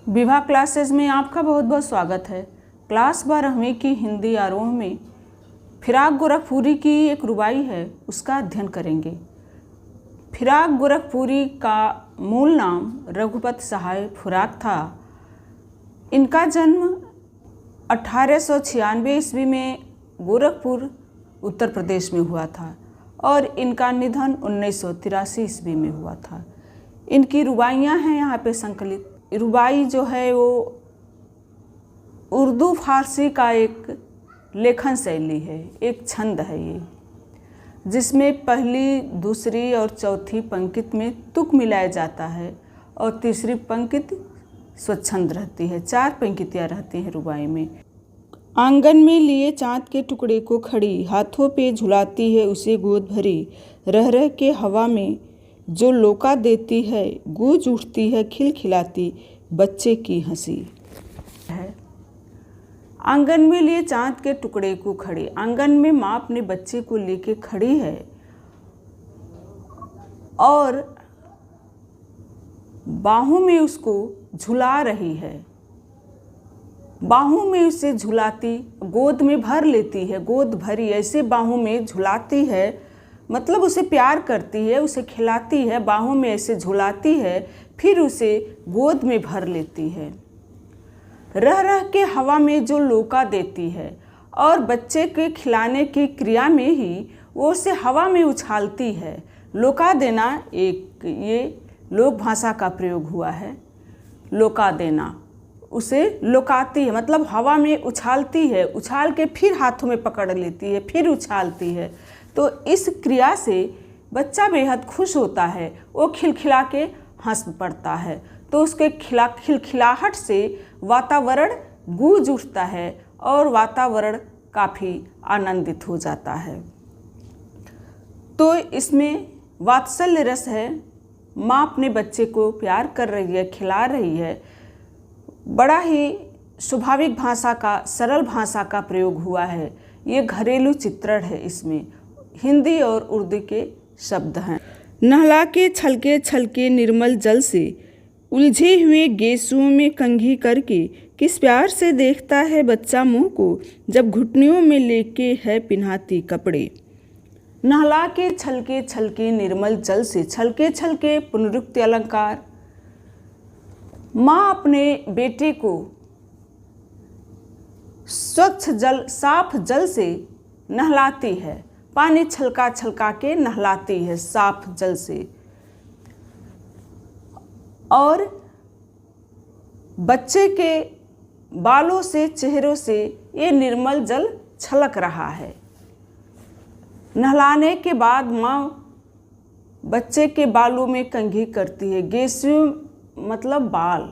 Vibha classes में आपका बहुत बहुत स्वागत है। क्लास 12वीं की हिंदी आरोह में फिराक गोरखपुरी की एक रुबाई है, उसका अध्ययन करेंगे। फिराक गोरखपुरी का मूल नाम रघुपत सहाय फुराक था। इनका जन्म 1896 ईस्वी में गोरखपुर उत्तर प्रदेश में हुआ था और इनका निधन 1983 ईस्वी में हुआ था। इनकी रुबाइयाँ हैं यहाँ पे संकलित। रुबाई जो है वो उर्दू फारसी का एक लेखन शैली है, एक छंद है ये, जिसमें पहली, दूसरी और चौथी पंक्ति में तुक मिलाया जाता है और तीसरी पंक्ति स्वच्छंद रहती है। 4 पंक्तियाँ रहती हैं रुबाई में। आंगन में लिए चाँद के टुकड़े को खड़ी, हाथों पे झुलाती है उसे गोद भरी, रह रह के हवा में जो लोका देती है, गूंज उठती है खिलखिलाती बच्चे की हंसी है। आंगन में लिए चाँद के टुकड़े को खड़ी, आंगन में माँ अपने बच्चे को लेके खड़ी है और बाहों में उसको झुला रही है। बाहों में उसे झुलाती, गोद में भर लेती है, गोद भरी ऐसे बाहों में झुलाती है, मतलब उसे प्यार करती है, उसे खिलाती है, बाहों में ऐसे झुलाती है, फिर उसे गोद में भर लेती है। रह रह के हवा में जो लोका देती है और बच्चे के खिलाने की क्रिया में ही वो उसे हवा में उछालती है। लोका देना एक ये लोक भाषा का प्रयोग हुआ है। लोका देना, उसे लोकाती है मतलब हवा में उछालती है, उछाल के फिर हाथों में पकड़ लेती है, फिर उछालती है। तो इस क्रिया से बच्चा बेहद खुश होता है, वो खिलखिला के हंस पड़ता है। तो उसके खिलखिलाहट से वातावरण गूंज उठता है और वातावरण काफ़ी आनंदित हो जाता है। तो इसमें वात्सल्य रस है, माँ अपने बच्चे को प्यार कर रही है, खिला रही है। बड़ा ही स्वाभाविक भाषा का, सरल भाषा का प्रयोग हुआ है। ये घरेलू चित्रण है, इसमें हिंदी और उर्दू के शब्द हैं। नहला के छलके निर्मल जल से उलझे हुए गेसुओं में कंघी करके किस प्यार से देखता है बच्चा मुँह को जब घुटनियों में लेके है पिन्हाती कपड़े। नहला के छलके निर्मल जल से, छलके पुनरुक्ति अलंकार। माँ अपने बेटे को स्वच्छ जल, साफ जल से नहलाती है, पानी छलका के नहलाती है साफ जल से। और बच्चे के बालों से, चेहरों से ये निर्मल जल छलक रहा है। नहलाने के बाद माँ बच्चे के बालों में कंघी करती है। गेसु मतलब बाल।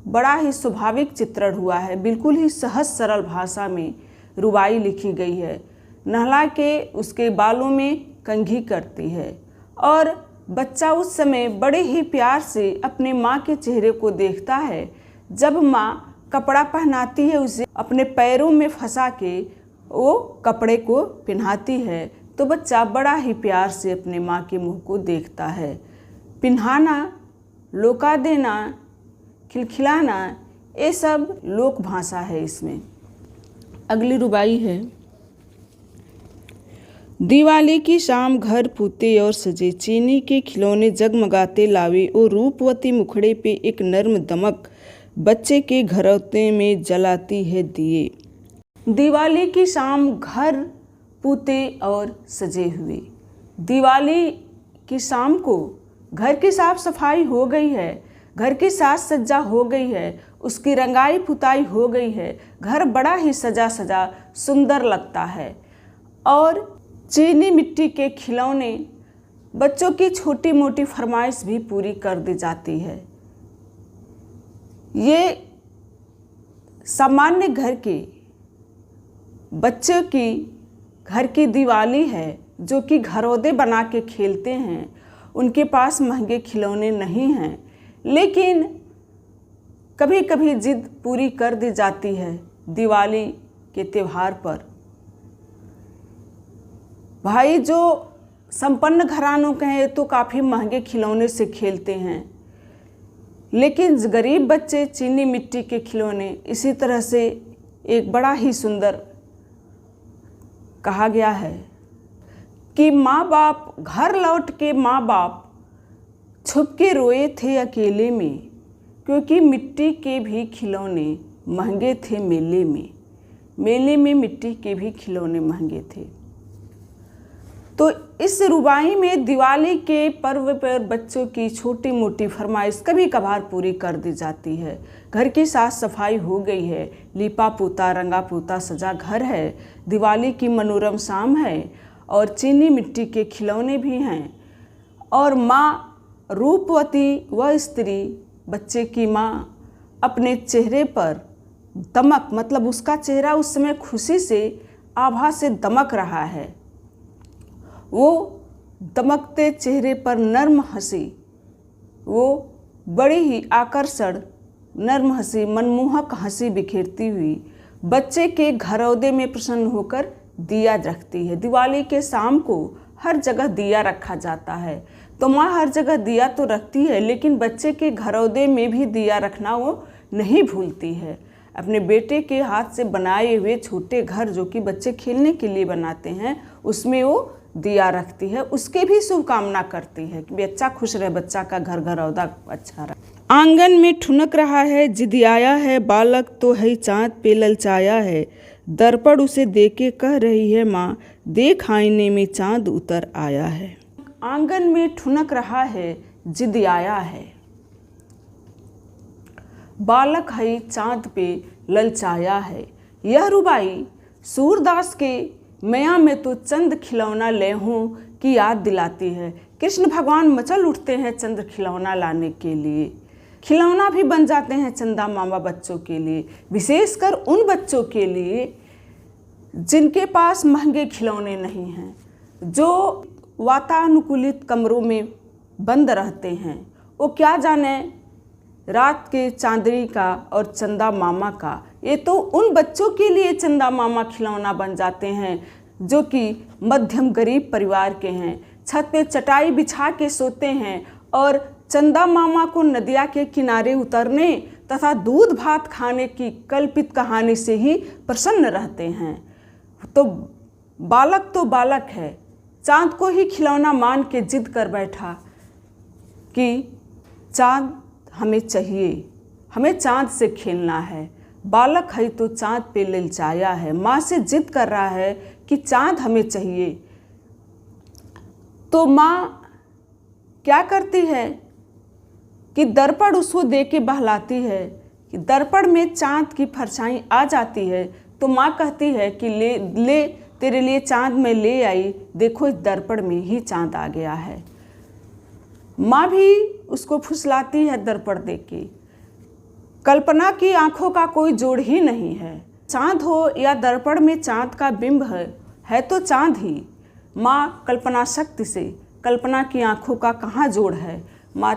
बड़ा ही स्वाभाविक चित्रण हुआ है, बिल्कुल ही सहज सरल भाषा में रुबाई लिखी गई है। नहला के उसके बालों में कंघी करती है और बच्चा उस समय बड़े ही प्यार से अपने माँ के चेहरे को देखता है। जब माँ कपड़ा पहनाती है, उसे अपने पैरों में फंसा के वो कपड़े को पहनाती है, तो बच्चा बड़ा ही प्यार से अपने माँ के मुँह को देखता है। पिन्हाना, लोका देना, खिलखिलाना, ये सब लोक भाषा है इसमें। अगली रुबाई है। दिवाली की शाम घर फूटे और सजे, चीनी के खिलौने जगमगाते लावे और रूपवती मुखड़े पे एक नर्म दमक बच्चे के घरौते में जलाती है दिए। दिवाली की शाम घर फूटे और सजे हुए। दिवाली की शाम को घर की साफ सफाई हो गई है, घर की साज सज्जा हो गई है, उसकी रंगाई पुताई हो गई है, घर बड़ा ही सजा सजा सुंदर लगता है और चीनी मिट्टी के खिलौने, बच्चों की छोटी मोटी फरमाइश भी पूरी कर दी जाती है। ये सामान्य घर के बच्चों की घर की दिवाली है, जो कि घरौदे बना के खेलते हैं। उनके पास महंगे खिलौने नहीं हैं, लेकिन कभी कभी जिद पूरी कर दी जाती है दिवाली के त्यौहार पर। भाई जो संपन्न घरानों के हैं तो काफ़ी महंगे खिलौने से खेलते हैं, लेकिन गरीब बच्चे चीनी मिट्टी के खिलौने। इसी तरह से एक बड़ा ही सुंदर कहा गया है कि माँ बाप घर लौट के माँ बाप छुप के रोए थे अकेले में, क्योंकि मिट्टी के भी खिलौने महंगे थे मेले में। मेले में मिट्टी के भी खिलौने महंगे थे। तो इस रुबाई में दिवाली के पर्व पर बच्चों की छोटी मोटी फरमाइश कभी कभार पूरी कर दी जाती है। घर की साफ सफाई हो गई है, लीपा पोता रंगा पोता सजा घर है, दिवाली की मनोरम शाम है और चीनी मिट्टी के खिलौने भी हैं। और माँ रूपवती वह स्त्री, बच्चे की माँ, अपने चेहरे पर दमक, मतलब उसका चेहरा उस समय खुशी से आभा से दमक रहा है। वो दमकते चेहरे पर नर्म हंसी, वो बड़ी ही आकर्षण नर्म हंसी, मनमोहक हंसी बिखेरती हुई बच्चे के घरौदे में प्रसन्न होकर दिया रखती है। दिवाली के शाम को हर जगह दिया रखा जाता है। तो माँ हर जगह दिया तो रखती है, लेकिन बच्चे के घरौदे में भी दिया रखना वो नहीं भूलती है। अपने बेटे के हाथ से बनाए हुए छोटे घर जो कि बच्चे खेलने के लिए बनाते हैं, उसमें वो दिया रखती है, उसके भी शुभकामना करती है कि बच्चा खुश रहे, बच्चा का घर घरौदा अच्छा रहे। आंगन में ठुनक रहा है जिदियाया है, बालक तो है चाँद पे ललचाया है। दर्पण उसे देके कह रही है माँ, देख आईने में चाँद उतर आया है। आंगन में ठुनक रहा है जिदियाया है, बालक है चाँद पे ललचाया है। यह रुबाई सूरदास के मैया में तो चंद खिलौना ले हूँ की याद दिलाती है। कृष्ण भगवान मचल उठते हैं चंद खिलौना लाने के लिए। खिलौना भी बन जाते हैं चंदा मामा बच्चों के लिए, विशेषकर उन बच्चों के लिए जिनके पास महंगे खिलौने नहीं हैं, जो वातानुकूलित कमरों में बंद रहते हैं। वो क्या जाने रात के चांदनी का और चंदा मामा का। ये तो उन बच्चों के लिए चंदा मामा खिलौना बन जाते हैं जो कि मध्यम गरीब परिवार के हैं, छत पे चटाई बिछा के सोते हैं और चंदा मामा को नदिया के किनारे उतरने तथा दूध भात खाने की कल्पित कहानी से ही प्रसन्न रहते हैं। तो बालक है, चाँद को ही खिलौना मान के जिद कर बैठा कि चाँद हमें चाहिए, हमें चाँद से खेलना है। बालक है तो चाँद पे ललचाया है, माँ से जिद कर रहा है कि चाँद हमें चाहिए। तो माँ क्या करती है कि दर्पण उसको दे के बहलाती है कि दर्पण में चाँद की परछाई आ जाती है। तो माँ कहती है कि ले तेरे लिए चाँद में ले आई, देखो इस दर्पण में ही चाँद आ गया है। माँ भी उसको फुसलाती है दर्पण देके। कल्पना की आंखों का कोई जोड़ ही नहीं है, चाँद हो या दर्पण में चाँद का बिंब है तो चाँद ही। माँ कल्पना शक्ति से कल्पना की आंखों का कहाँ जोड़ है। माँ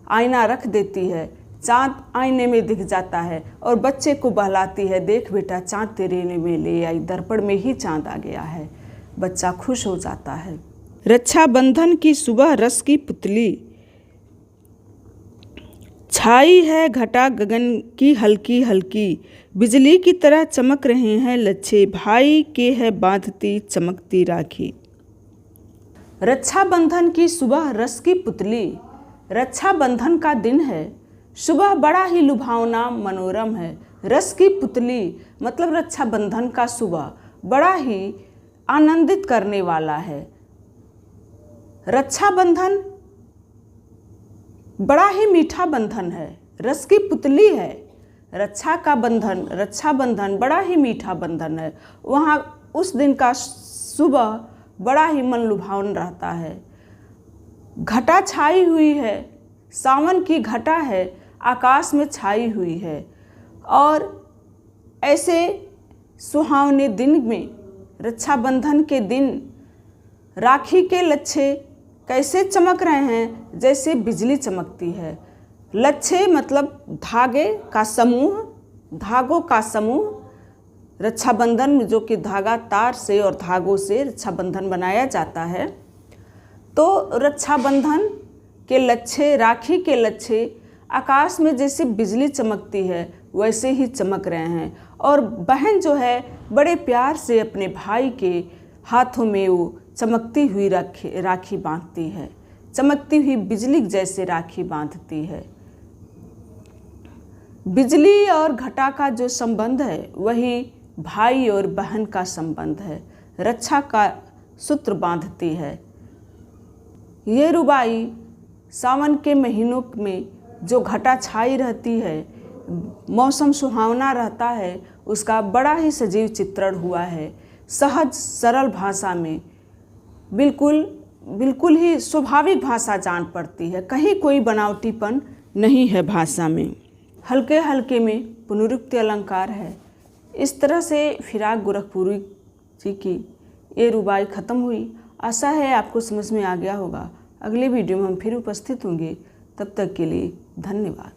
आईना रख देती है, चाँद आईने में दिख जाता है और बच्चे को बहलाती है, देख बेटा चाँद तेरे में ले आई, दर्पण में ही चाँद आ गया है। बच्चा खुश हो जाता है। रक्षाबंधन की सुबह रस की पुतली, छाई है घटा गगन की हल्की हल्की, बिजली की तरह चमक रहे हैं लच्छे, भाई के है बांधती चमकती राखी। रक्षाबंधन की सुबह रस की पुतली, रक्षाबंधन का दिन है, सुबह बड़ा ही लुभावना मनोरम है। रस की पुतली मतलब रक्षाबंधन का सुबह बड़ा ही आनंदित करने वाला है। रक्षाबंधन बड़ा ही मीठा बंधन है, रस की पुतली है। रक्षा का बंधन, रक्षाबंधन बड़ा ही मीठा बंधन है। वहाँ उस दिन का सुबह बड़ा ही मन लुभावन रहता है। घटा छाई हुई है, सावन की घटा है, आकाश में छाई हुई है। और ऐसे सुहावने दिन में, रक्षाबंधन के दिन, राखी के लच्छे कैसे चमक रहे हैं, जैसे बिजली चमकती है। लच्छे मतलब धागे का समूह, धागों का समूह। रक्षाबंधन में जो कि धागा तार से और धागों से रक्षाबंधन बनाया जाता है, तो रक्षाबंधन के लच्छे, राखी के लच्छे आकाश में जैसे बिजली चमकती है वैसे ही चमक रहे हैं। और बहन जो है बड़े प्यार से अपने भाई के हाथों में वो चमकती हुई राखी बांधती है, चमकती हुई बिजली जैसे राखी बांधती है। बिजली और घटा का जो संबंध है वही भाई और बहन का संबंध है, रक्षा का सूत्र बांधती है। ये रुबाई सावन के महीनों में जो घटा छाई रहती है, मौसम सुहावना रहता है, उसका बड़ा ही सजीव चित्रण हुआ है। सहज सरल भाषा में बिल्कुल ही स्वाभाविक भाषा जान पड़ती है, कहीं कोई बनावटीपन नहीं है भाषा में। हल्के हल्के में पुनरुक्ति अलंकार है। इस तरह से फिराक गोरखपुरी जी की ये रुबाई ख़त्म हुई। आशा है आपको समझ में आ गया होगा। अगले वीडियो में हम फिर उपस्थित होंगे। तब तक के लिए धन्यवाद।